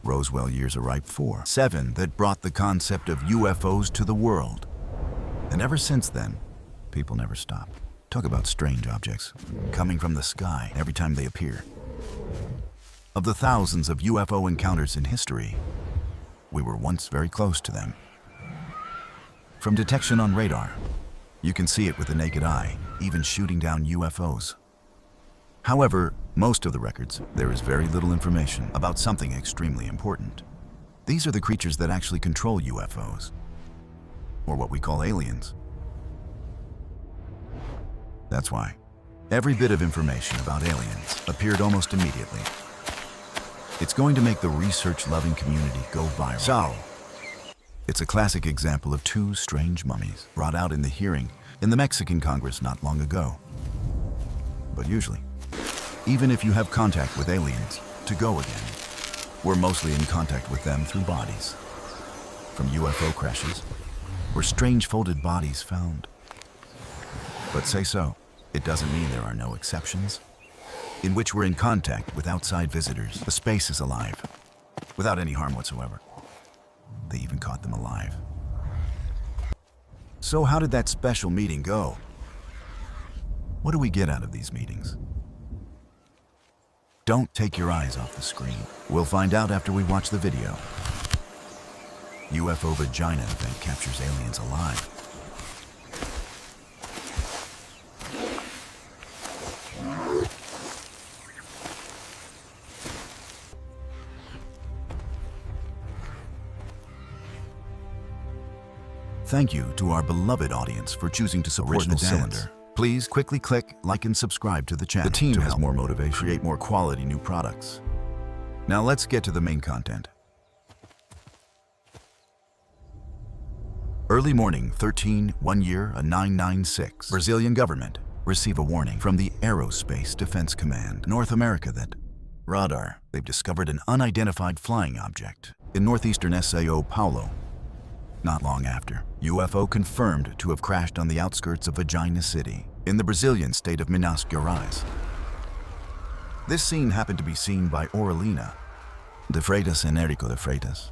Roswell years are ripe for. 7 that brought the concept of UFOs to the world. And ever since then, people never stop. Talk about strange objects coming from the sky every time they appear. Of the thousands of UFO encounters in history, we were once very close to them. From detection on radar, you can see it with the naked eye, even shooting down UFOs. However, most of the records, there is very little information about something extremely important. These are the creatures that actually control UFOs, or what we call aliens. That's why every bit of information about aliens appeared almost immediately. It's going to make the research-loving community go viral. So, it's a classic example of 2 strange mummies brought out in the hearing in the Mexican Congress not long ago. But usually, even if you have contact with aliens, to go again, we're mostly in contact with them through bodies. From UFO crashes, or strange folded bodies found. But say so, it doesn't mean there are no exceptions, in which we're in contact with outside visitors. The space is alive, without any harm whatsoever. They even caught them alive. So how did that special meeting go? What do we get out of these meetings? Don't take your eyes off the screen. We'll find out after we watch the video. UFO Vagina event captures aliens alive. Thank you to our beloved audience for choosing to support the cylinder. Please quickly click like and subscribe to the channel. The team has more motivation, create more quality new products. Now let's get to the main content. Early morning, 1 year, a 996. Brazilian government receive a warning from the Aerospace Defense Command, North America that radar, they've discovered an unidentified flying object in northeastern São Paulo. Not long after, UFO confirmed to have crashed on the outskirts of Varginha City in the Brazilian state of Minas Gerais. This scene happened to be seen by Aurelina de Freitas and Érico de Freitas.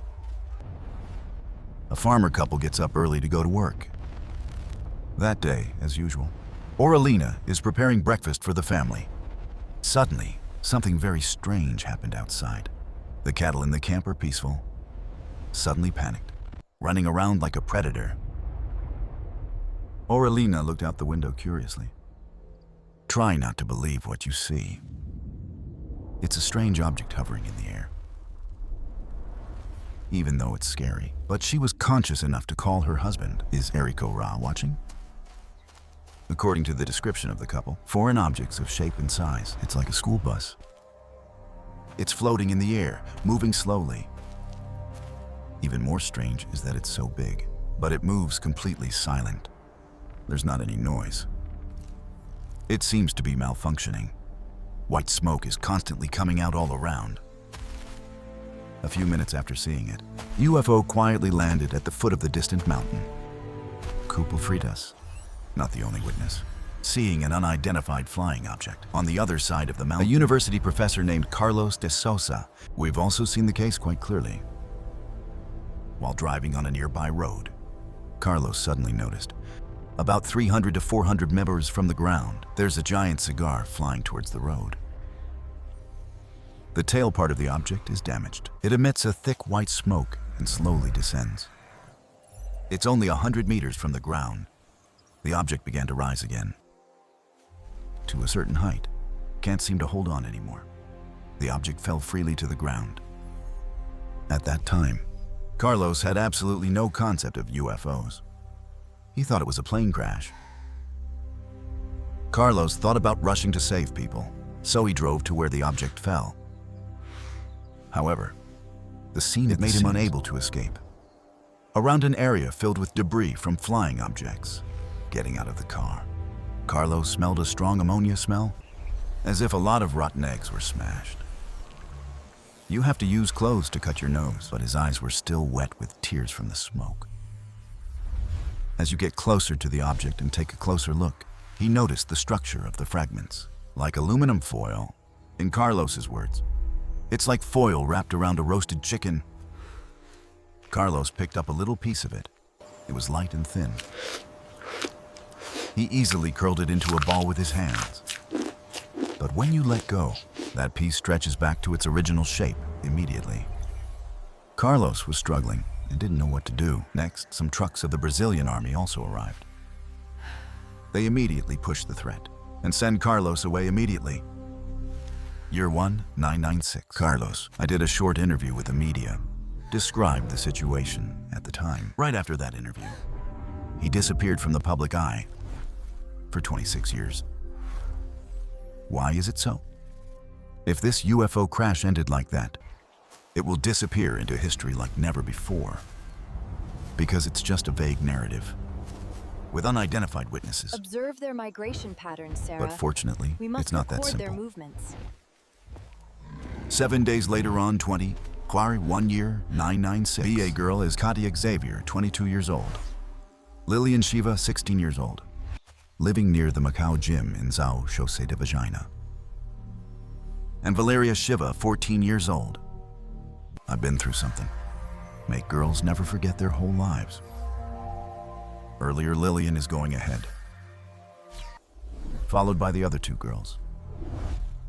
A farmer couple gets up early to go to work. That day, as usual, Aurelina is preparing breakfast for the family. Suddenly, something very strange happened outside. The cattle in the camp are peaceful, suddenly panicked, running around like a predator. Aurelina looked out the window curiously. Try not to believe what you see. It's a strange object hovering in the air. Even though it's scary, but she was conscious enough to call her husband. Is Érico watching? According to the description of the couple, foreign objects of shape and size. It's like a school bus. It's floating in the air, moving slowly. Even more strange is that it's so big, but it moves completely silent. There's not any noise. It seems to be malfunctioning. White smoke is constantly coming out all around. A few minutes after seeing it, UFO quietly landed at the foot of the distant mountain. Couple Freitas, not the only witness, seeing an unidentified flying object on the other side of the mountain. A university professor named Carlos de Sousa. We've also seen the case quite clearly. While driving on a nearby road, Carlos suddenly noticed, about 300 to 400 meters from the ground, there's a giant cigar flying towards the road. The tail part of the object is damaged. It emits a thick white smoke and slowly descends. It's only 100 meters from the ground. The object began to rise again. To a certain height, can't seem to hold on anymore. The object fell freely to the ground. At that time, Carlos had absolutely no concept of UFOs. He thought it was a plane crash. Carlos thought about rushing to save people, so he drove to where the object fell. However, the scene had made him unable to escape. Around an area filled with debris from flying objects, getting out of the car, Carlos smelled a strong ammonia smell, as if a lot of rotten eggs were smashed. You have to use clothes to cut your nose, but his eyes were still wet with tears from the smoke. As you get closer to the object and take a closer look, he noticed the structure of the fragments. Like aluminum foil, in Carlos's words, It's like foil wrapped around a roasted chicken. Carlos picked up a little piece of it. It was light and thin. He easily curled it into a ball with his hands. But when you let go, that piece stretches back to its original shape immediately. Carlos was struggling and didn't know what to do. Next, some trucks of the Brazilian army also arrived. They immediately pushed the threat and send Carlos away immediately. Year 1, 996. Carlos, I did a short interview with the media, described the situation at the time. Right after that interview, he disappeared from the public eye for 26 years. Why is it so? If this UFO crash ended like that, it will disappear into history like never before. Because it's just a vague narrative with unidentified witnesses. Observe their migration patterns, Sarah. But fortunately, it's not that simple. Their movements. 7 days later on 20, Clary 1 year, 996. VA girl is Katia Xavier, 22 years old. Lillian Shiva, 16 years old. Living near the Macau gym in Zhao Chaussee de Varginha. And Valeria Shiva, 14 years old. I've been through something. Make girls never forget their whole lives. Earlier, Lillian is going ahead, followed by the other two girls.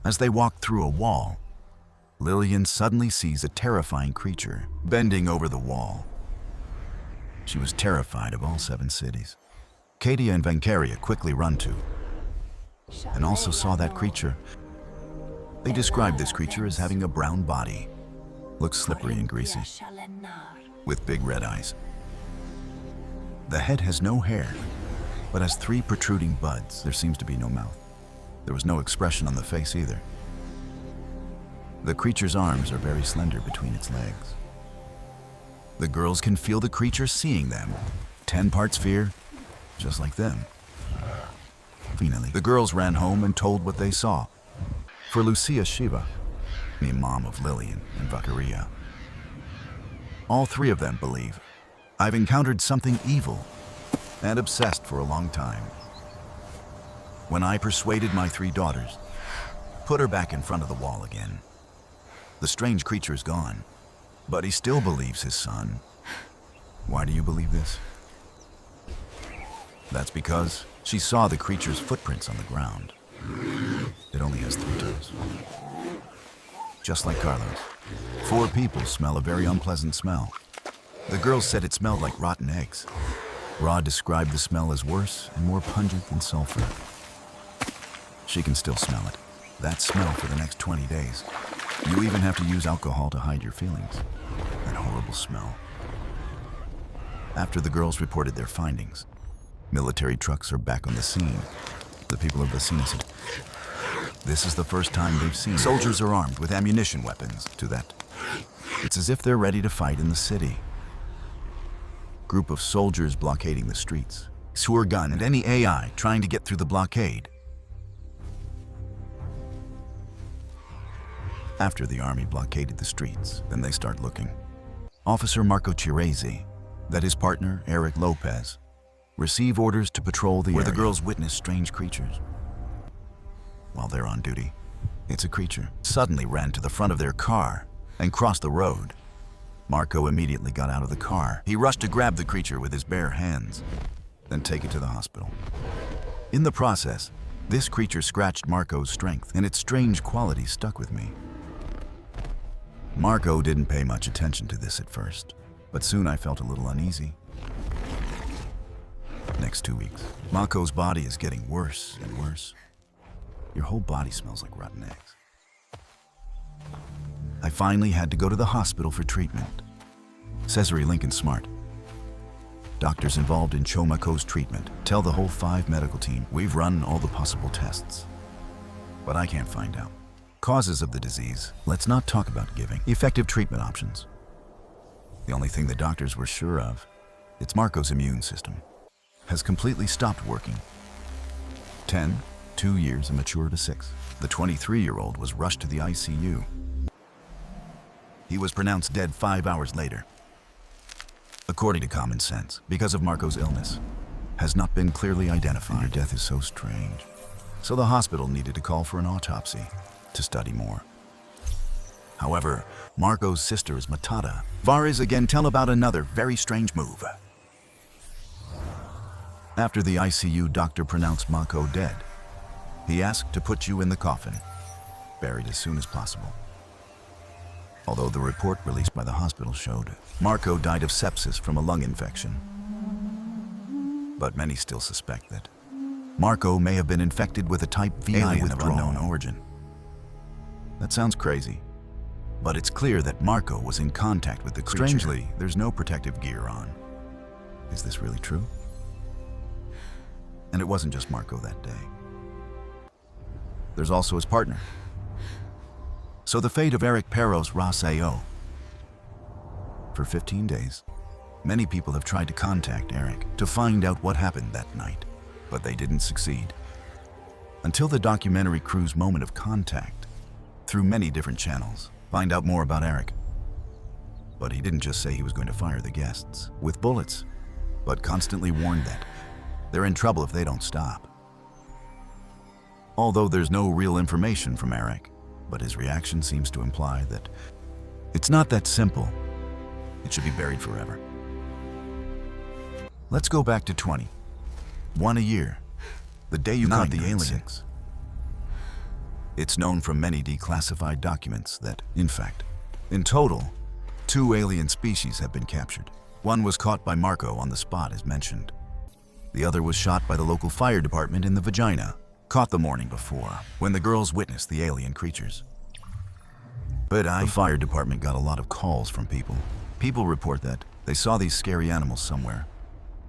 As they walk through a wall, Lillian suddenly sees a terrifying creature bending over the wall. She was terrified of all 7 cities. Katia and Vankaria quickly run to, and also saw that creature. They described this creature as having a brown body, looks slippery and greasy, with big red eyes. The head has no hair, but has 3 protruding buds. There seems to be no mouth. There was no expression on the face either. The creature's arms are very slender between its legs. The girls can feel the creature seeing them. 10 parts fear, just like them. Finally, the girls ran home and told what they saw. For Lucia Shiva, the mom of Lillian and Vankaria. All 3 of them believe I've encountered something evil and obsessed for a long time. When I persuaded my 3 daughters, put her back in front of the wall again. The strange creature is gone, but he still believes his son. Why do you believe this? That's because she saw the creature's footprints on the ground. It only has 3 toes. Just like Carlos, 4 people smell a very unpleasant smell. The girls said it smelled like rotten eggs. Ra described the smell as worse and more pungent than sulfur. She can still smell it. That smell for the next 20 days. You even have to use alcohol to hide your feelings. That horrible smell. After the girls reported their findings, military trucks are back on the scene. The people of Vecina said, this is the first time they've seen soldiers are armed with ammunition weapons to that. It's as if they're ready to fight in the city. Group of soldiers blockading the streets. Sewer gun and any AI trying to get through the blockade. After the army blockaded the streets, then they start looking. Officer Marco Chirezi, that his partner, Eric Lopez, receive orders to patrol the area where the girls witness strange creatures. While they're on duty, it's a creature suddenly ran to the front of their car and crossed the road. Marco immediately got out of the car. He rushed to grab the creature with his bare hands, then take it to the hospital. In the process, this creature scratched Marco's strength, and its strange quality stuck with me. Marco didn't pay much attention to this at first, but soon I felt a little uneasy. Next 2 weeks, Marco's body is getting worse and worse. Your whole body smells like rotten eggs. I finally had to go to the hospital for treatment. Cesare Lincoln Smart. Doctors involved in Chomako's treatment tell the whole 5 medical team we've run all the possible tests. But I can't find out causes of the disease. Let's not talk about giving effective treatment options. The only thing the doctors were sure of, it's Marco's immune system has completely stopped working. 10, 2 years and mature to 6. The 23-year-old was rushed to the ICU. He was pronounced dead 5 hours later. According to common sense, because of Marco's illness, has not been clearly identified. Your death is so strange. So the hospital needed to call for an autopsy to study more. However, Marco's sister is Matata. Vares again tell about another very strange move. After the ICU doctor pronounced Marco dead, he asked to put you in the coffin, buried as soon as possible. Although the report released by the hospital showed Marco died of sepsis from a lung infection. But many still suspect that Marco may have been infected with a type V alien of unknown origin. That sounds crazy, but it's clear that Marco was in contact with the creature. Strangely, there's no protective gear on. Is this really true? And it wasn't just Marco that day. There's also his partner. So the fate of Eric Perros Roswell. For 15 days, many people have tried to contact Eric to find out what happened that night, but they didn't succeed. Until the documentary crew's moment of contact, through many different channels, find out more about Eric. But he didn't just say he was going to fire the guests with bullets, but constantly warned that they're in trouble if they don't stop. Although there's no real information from Eric, but his reaction seems to imply that it's not that simple. It should be buried forever. Let's go back to 1 a year, the day you caught the aliens. It's known from many declassified documents that, in fact, in total, 2 alien species have been captured. One was caught by Marco on the spot as mentioned. The other was shot by the local fire department in the Varginha, caught the morning before, when the girls witnessed the alien creatures. But the fire department got a lot of calls from people. People report that they saw these scary animals somewhere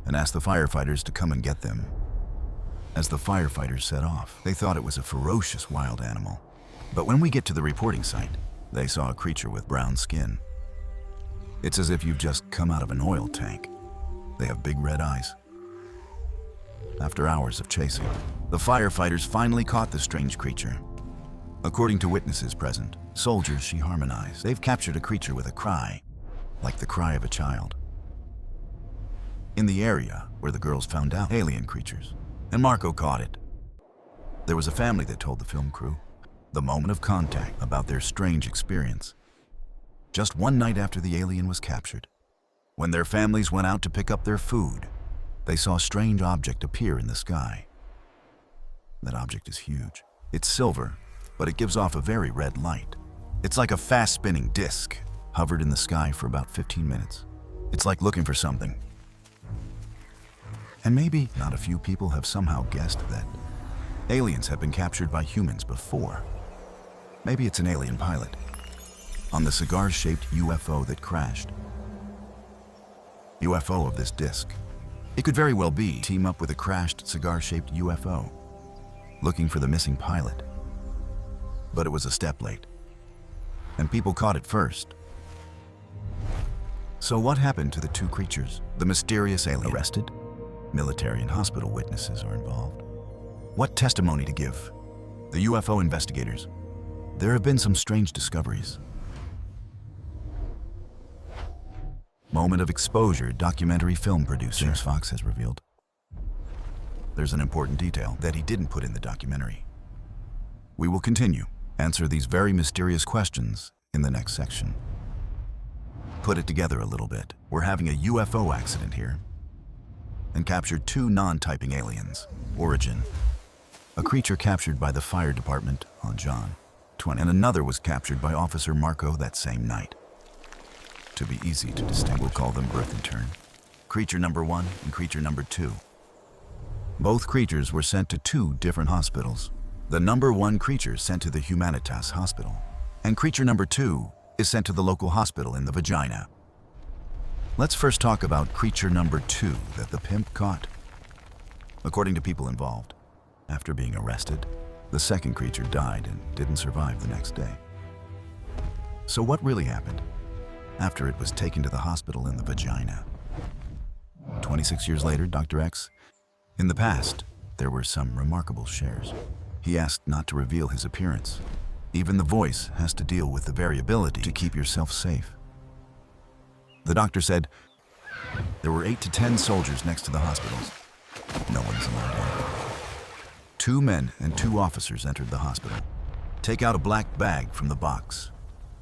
and asked the firefighters to come and get them. As the firefighters set off, they thought it was a ferocious wild animal. But when we get to the reporting site, they saw a creature with brown skin. It's as if you've just come out of an oil tank. They have big red eyes. After hours of chasing, the firefighters finally caught the strange creature. According to witnesses present, soldiers she harmonized, they've captured a creature with a cry, like the cry of a child. In the area where the girls found out alien creatures, and Marco caught it, there was a family that told the film crew the moment of contact about their strange experience. Just one night after the alien was captured, when their families went out to pick up their food, they saw a strange object appear in the sky. That object is huge. It's silver, but it gives off a very red light. It's like a fast-spinning disc, hovered in the sky for about 15 minutes. It's like looking for something. And maybe not a few people have somehow guessed that aliens have been captured by humans before. Maybe it's an alien pilot on the cigar-shaped UFO that crashed. UFO of this disc. It could very well be team up with a crashed cigar-shaped UFO, looking for the missing pilot. But it was a step late, and people caught it first. So what happened to the 2 creatures? The mysterious alien arrested? Military and hospital witnesses are involved. What testimony to give? The UFO investigators. There have been some strange discoveries. Moment of exposure, documentary film producer James Fox has revealed. There's an important detail that he didn't put in the documentary. We will continue, answer these very mysterious questions in the next section. Put it together a little bit. We're having a UFO accident here and captured 2 non-typing aliens. Origin, a creature captured by the fire department on John 20, and another was captured by Officer Marco that same night. To be easy to distinguish, we'll call them birth in turn. Creature number 1 and creature number 2. Both creatures were sent to 2 different hospitals. The number 1 creature sent to the Humanitas Hospital, and creature number 2 is sent to the local hospital in the Varginha. Let's first talk about creature number 2 that the pimp caught. According to people involved, after being arrested, the second creature died and didn't survive the next day. So what really happened after it was taken to the hospital in the Varginha? 26 years later, Dr. X, in the past, there were some remarkable shares. He asked not to reveal his appearance. Even the voice has to deal with the variability to keep yourself safe. The doctor said there were 8 to 10 soldiers next to the hospitals. No one is allowed in. 2 men and 2 officers entered the hospital. Take out a black bag from the box.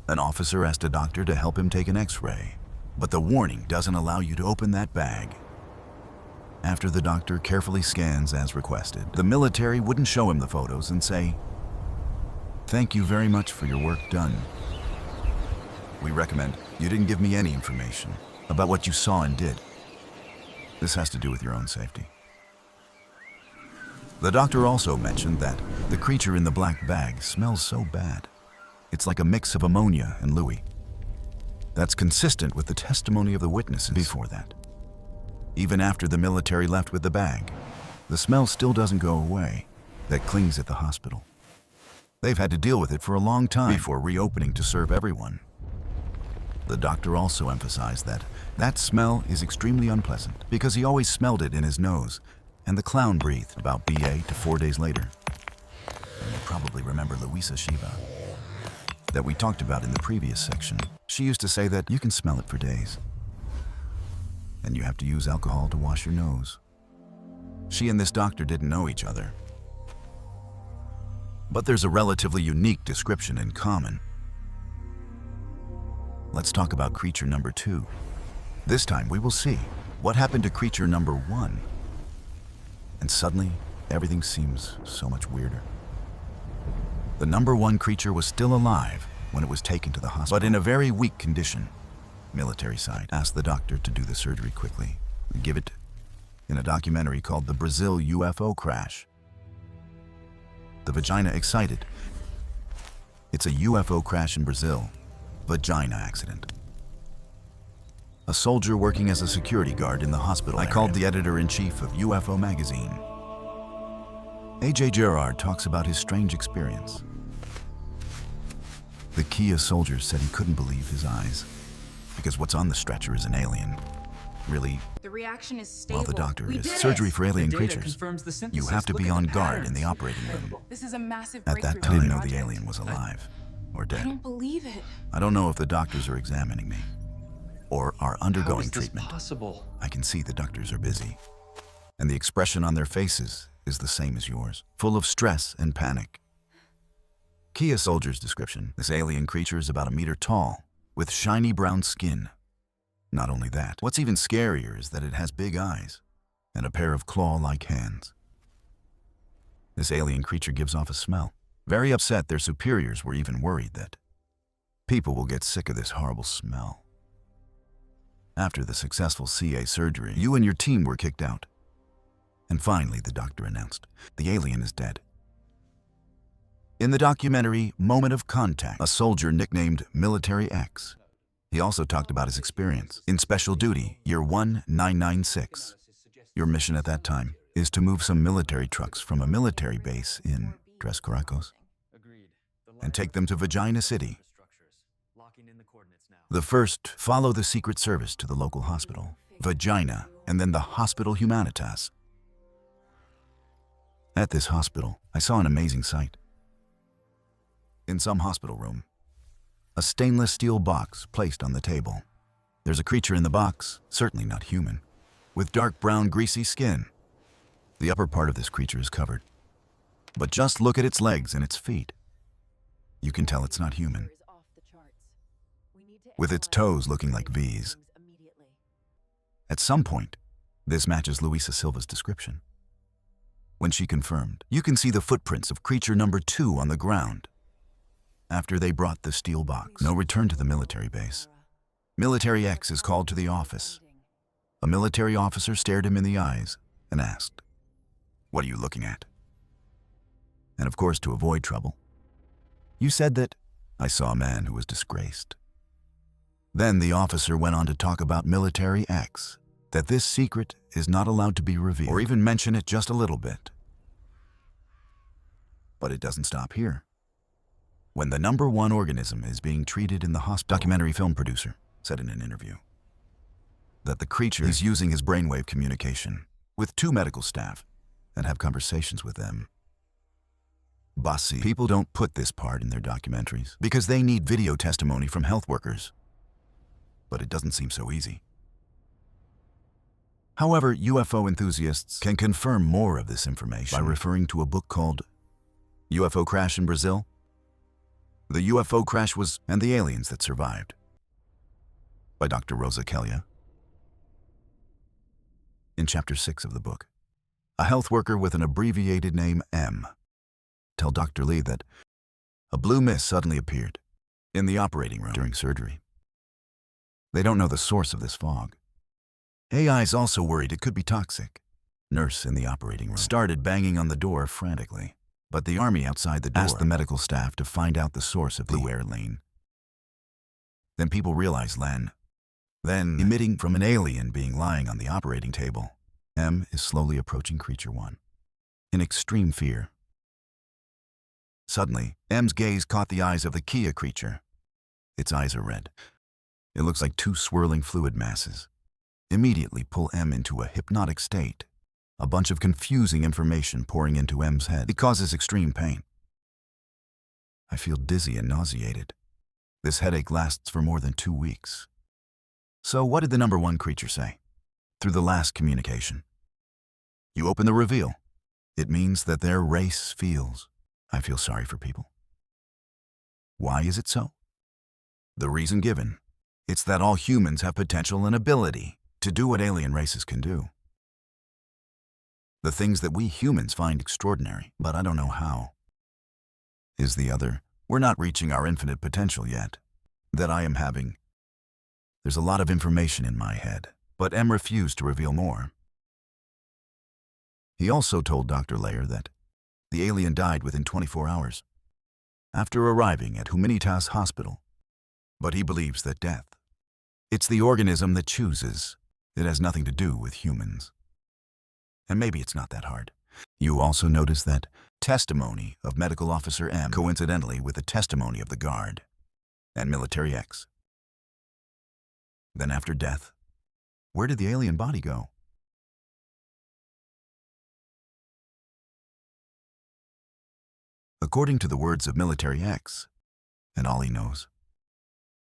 An officer asked a doctor to help him take an X-ray, but the warning doesn't allow you to open that bag. After the doctor carefully scans as requested, the military wouldn't show him the photos and say, "Thank you very much for your work done. We recommend you didn't give me any information about what you saw and did. This has to do with your own safety." The doctor also mentioned that the creature in the black bag smells so bad. It's like a mix of ammonia and Louis. That's consistent with the testimony of the witnesses before that. Even after the military left with the bag, the smell still doesn't go away that clings at the hospital. They've had to deal with it for a long time before reopening to serve everyone. The doctor also emphasized that that smell is extremely unpleasant because he always smelled it in his nose, and the clown breathed about BA to 4 days later. And you probably remember Louisa Shiva that we talked about in the previous section. She used to say that you can smell it for days, and you have to use alcohol to wash your nose. She and this doctor didn't know each other, but there's a relatively unique description in common. Let's talk about creature number 2. This time we will see what happened to creature number 1. And suddenly, everything seems so much weirder. The number 1 creature was still alive when it was taken to the hospital, but in a very weak condition. Military side asked the doctor to do the surgery quickly and give it in a documentary called The Brazil UFO Crash. The vagina excited. It's a UFO crash in Brazil. Vagina accident. A soldier working as a security guard in the hospital. I called the editor-in-chief of UFO magazine. A.J. Gerard talks about his strange experience. The Kia soldier said he couldn't believe his eyes because what's on the stretcher is an alien. Really, the reaction is stable. while the doctor is surgery for alien creatures, you have to be on guard in the operating room. This is a massive At breakthrough. that time, I didn't know the alien was alive or I dead. don't believe it. I don't know if the doctors are examining me or are undergoing How is this treatment. possible? I can see the doctors are busy, and the expression on their faces is the same as yours, full of stress and panic. Kia soldier's description: this alien creature is about 1 meter tall, with shiny brown skin. Not only that, what's even scarier is that it has big eyes and a pair of claw-like hands. This alien creature gives off a smell. Very upset, their superiors were even worried that people will get sick of this horrible smell. After the successful CA surgery, you and your team were kicked out. And finally, the doctor announced, the alien is dead. In the documentary Moment of Contact, a soldier nicknamed Military X. He also talked about his experience in Special Duty, Year 1996. Your mission at that time is to move some military trucks from a military base in Tres Caracos and take them to Vagina City. The first, follow the Secret Service to the local hospital, Vagina, and then the Hospital Humanitas. At this hospital, I saw an amazing sight. In some hospital room, a stainless steel box placed on the table. There's a creature in the box, certainly not human, with dark brown greasy skin. The upper part of this creature is covered, but just look at its legs and its feet. You can tell it's not human, with its toes looking like V's. At some point, this matches Luisa Silva's description. When she confirmed, you can see the footprints of creature number 2 on the ground. After they brought the steel box, no return to the military base. Military X is called to the office. A military officer stared him in the eyes and asked, "What are you looking at?" And of course, to avoid trouble, you said that I saw a man who was disgraced. Then the officer went on to talk about Military X, that this secret is not allowed to be revealed, or even mention it just a little bit. But it doesn't stop here. When the number 1 organism is being treated in the hospital, documentary film producer said in an interview that the creature is using his brainwave communication with 2 medical staff and have conversations with them. Bossy, people don't put this part in their documentaries because they need video testimony from health workers. But it doesn't seem so easy. However, UFO enthusiasts can confirm more of this information by referring to a book called UFO Crash in Brazil. The UFO crash was, and the aliens that survived. By Dr. Rosa Kelly. In Chapter 6 of the book, a health worker with an abbreviated name M tell Dr. Lee that a blue mist suddenly appeared in the operating room during surgery. They don't know the source of this fog. AI is also worried it could be toxic. Nurse in the operating room started banging on the door frantically, but the army outside the door asked the medical staff to find out the source of blue air lane. Then people realized then emitting from an alien being lying on the operating table. M is slowly approaching Creature 1 in extreme fear. Suddenly, M's gaze caught the eyes of the Kia creature. Its eyes are red. It looks like two swirling fluid masses. Immediately pull M into a hypnotic state. A bunch of confusing information pouring into M's head. It causes extreme pain. I feel dizzy and nauseated. This headache lasts for more than 2 weeks. So what did the number 1 creature say? Through the last communication. You open the reveal. It means that their race feels. I feel sorry for people. Why is it so? The reason given. It's that all humans have potential and ability to do what alien races can do. The things that we humans find extraordinary, but I don't know how. Is the other, we're not reaching our infinite potential yet, that I am having. There's a lot of information in my head, but M refused to reveal more. He also told Dr. Layer that the alien died within 24 hours, after arriving at Humanitas Hospital. But he believes that death, it's the organism that chooses. It has nothing to do with humans. And maybe it's not that hard. You also notice that testimony of Medical Officer M coincidentally with the testimony of the guard and Military X. Then after death, where did the alien body go? According to the words of Military X, and all he knows,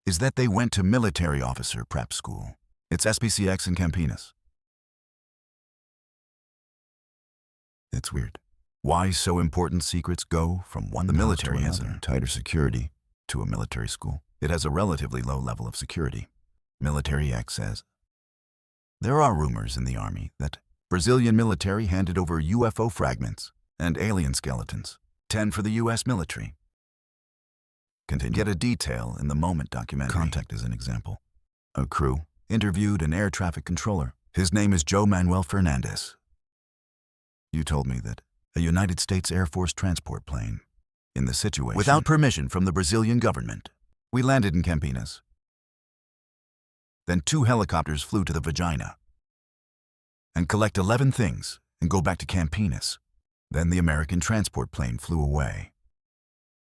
is that they went to military officer prep school. It's SPCX in Campinas. It's weird. Why so important secrets go from one the military has a tighter security to a military school. It has a relatively low level of security. Military X says, there are rumors in the army that Brazilian military handed over UFO fragments and alien skeletons, 10 for the U.S. military. Continue. Get a detail in the Moment documentary. Contact is an example. A crew interviewed an air traffic controller. His name is Joe Manuel Fernandez. You told me that a United States Air Force transport plane, in the situation, without permission from the Brazilian government, we landed in Campinas. Then 2 helicopters flew to the Varginha and collect 11 things and go back to Campinas. Then the American transport plane flew away.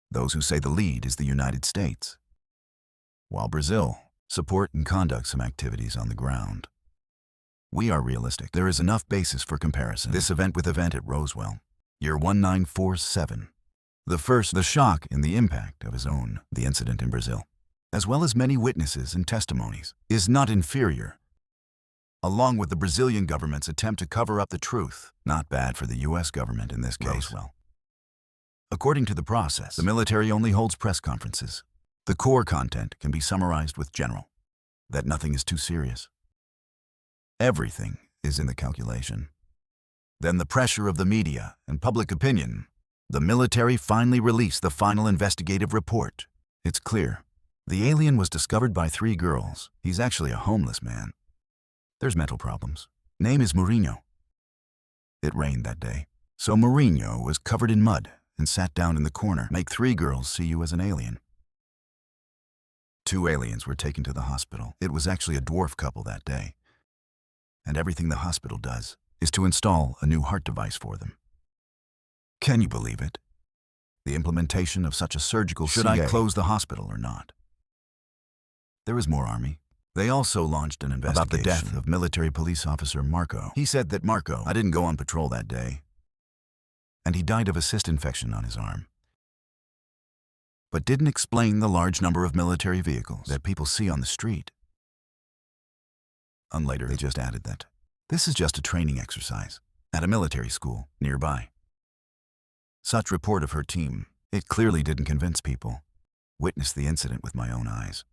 Those who say the lead is the United States, while Brazil support and conduct some activities on the ground. We are realistic. There is enough basis for comparison. This event with event at Roswell, year 1947. The shock in the impact of his own, the incident in Brazil, as well as many witnesses and testimonies, is not inferior. Along with the Brazilian government's attempt to cover up the truth, not bad for the U.S. government in this case. Roswell. According to the process, the military only holds press conferences. The core content can be summarized with general, that nothing is too serious. Everything is in the calculation. Then the pressure of the media and public opinion, the military finally released the final investigative report. It's clear. The alien was discovered by 3 girls. He's actually a homeless man. There's mental problems. Name is Mourinho. It rained that day, so Mourinho was covered in mud and sat down in the corner. Make 3 girls see you as an alien. 2 aliens were taken to the hospital. It was actually a dwarf couple that day. And everything the hospital does is to install a new heart device for them. Can you believe it? The implementation of such a surgical Should I close the hospital or not? There is more army. They also launched an investigation about the death of military police officer Marco. He said that I didn't go on patrol that day, and he died of a cyst infection on his arm, but didn't explain the large number of military vehicles that people see on the street. And later, they just added that this is just a training exercise at a military school nearby. Such report of her team, it clearly didn't convince people. witnessed the incident with my own eyes.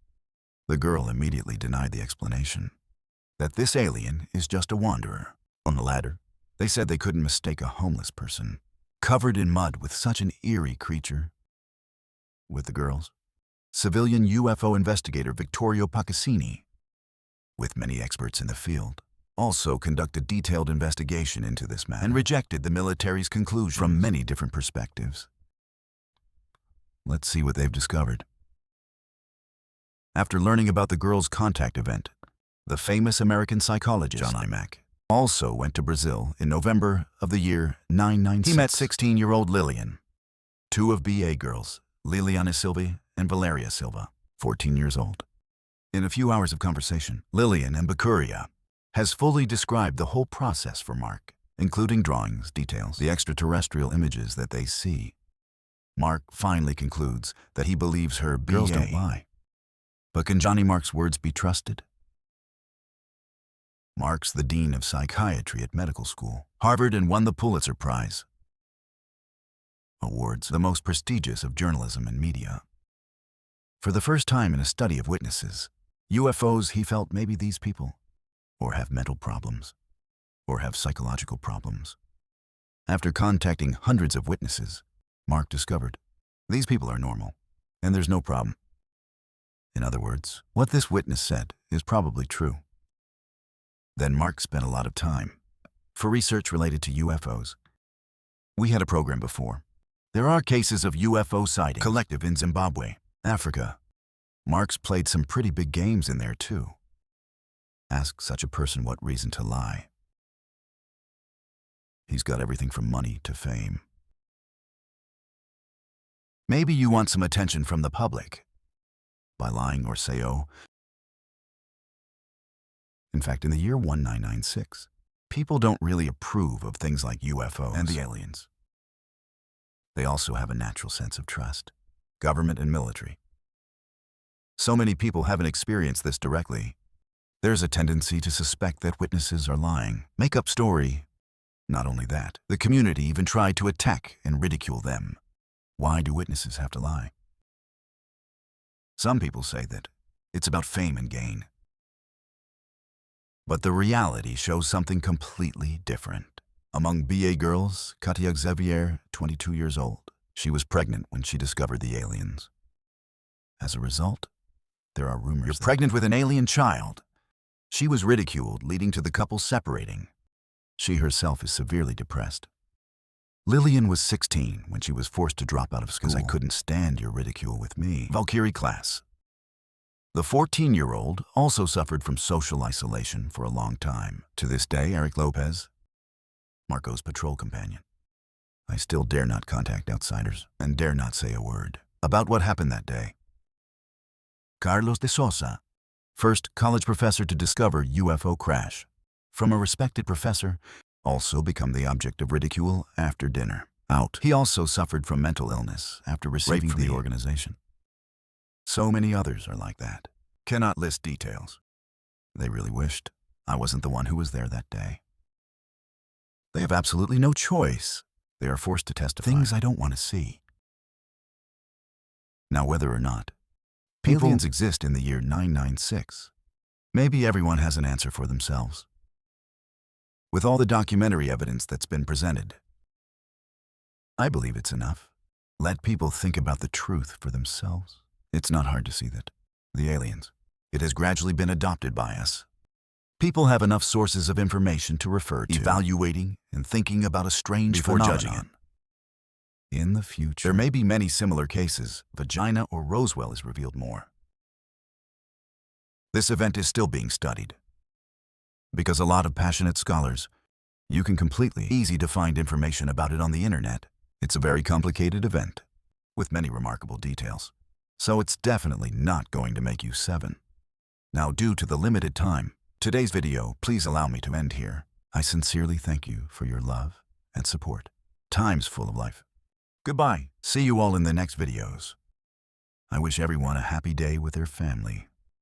The girl immediately denied the explanation that this alien is just a wanderer. On the ladder, they said they couldn't mistake a homeless person, covered in mud with such an eerie creature. With the girls, civilian UFO investigator Vittorio Paccassini, with many experts in the field, also conducted detailed investigation into this matter and rejected the military's conclusion from many different perspectives. Let's see what they've discovered. After learning about the girls' contact event, the famous American psychologist John Imac also went to Brazil in November of the year 996. He met 16-year-old Lillian, two of BA girls, Liliana Silva and Valeria Silva, 14 years old. In a few hours of conversation, Lillian and Bakuria has fully described the whole process for Mark, including drawings, details, the extraterrestrial images that they see. Mark finally concludes that he believes her BA. Girls don't lie. But can Johnny Mark's words be trusted? Mark's the dean of psychiatry at medical school, Harvard, and won the Pulitzer Prize. Awards, the most prestigious of journalism and media. For the first time in a study of witnesses, UFOs, he felt maybe these people, or have mental problems, or have psychological problems. After contacting hundreds of witnesses, Mark discovered these people are normal, and there's no problem. In other words, what this witness said is probably true. Then Mark spent a lot of time for research related to UFOs. We had a program before. There are cases of UFO sightings collective in Zimbabwe, Africa. Mark's played some pretty big games in there too. Ask such a person what reason to lie. He's got everything from money to fame. Maybe you want some attention from the public by lying or say, oh. In fact, in the year 1996, people don't really approve of things like UFOs and the aliens. They also have a natural sense of trust, government and military. So many people haven't experienced this directly. There's a tendency to suspect that witnesses are lying, make up story. Not only that, the community even tried to attack and ridicule them. Why do witnesses have to lie? Some people say that it's about fame and gain. But the reality shows something completely different. Among BA girls, Katia Xavier, 22 years old, she was pregnant when she discovered the aliens. As a result, there are rumors you're pregnant with an alien child. She was ridiculed, leading to the couple separating. She herself is severely depressed. Lillian was 16 when she was forced to drop out of school. Because I couldn't stand your ridicule with me. Valkyrie class. The 14-year-old also suffered from social isolation for a long time. To this day, Eric Lopez, Marco's patrol companion. I still dare not contact outsiders and dare not say a word about what happened that day. Carlos de Sosa, first college professor to discover UFO crash. From a respected professor, also become the object of ridicule after dinner. Out. He also suffered from mental illness after receiving the organization. So many others are like that. Cannot list details. They really wished I wasn't the one who was there that day. They have absolutely no choice. They are forced to testify. Things I don't want to see. Now, whether or not aliens exist in the year 996, maybe everyone has an answer for themselves. With all the documentary evidence that's been presented, I believe it's enough. Let people think about the truth for themselves. It's not hard to see that the aliens, it has gradually been adopted by us. People have enough sources of information to refer to, evaluating and thinking about a strange phenomenon. Before judging it. In the future, there may be many similar cases. Varginha or Roswell is revealed more. This event is still being studied. Because a lot of passionate scholars, you can completely easy to find information about it on the internet. It's a very complicated event with many remarkable details. So it's definitely not going to make you 7. Now, due to the limited time, today's video, please allow me to end here. I sincerely thank you for your love and support. Time's full of life. Goodbye. See you all in the next videos. I wish everyone a happy day with their family.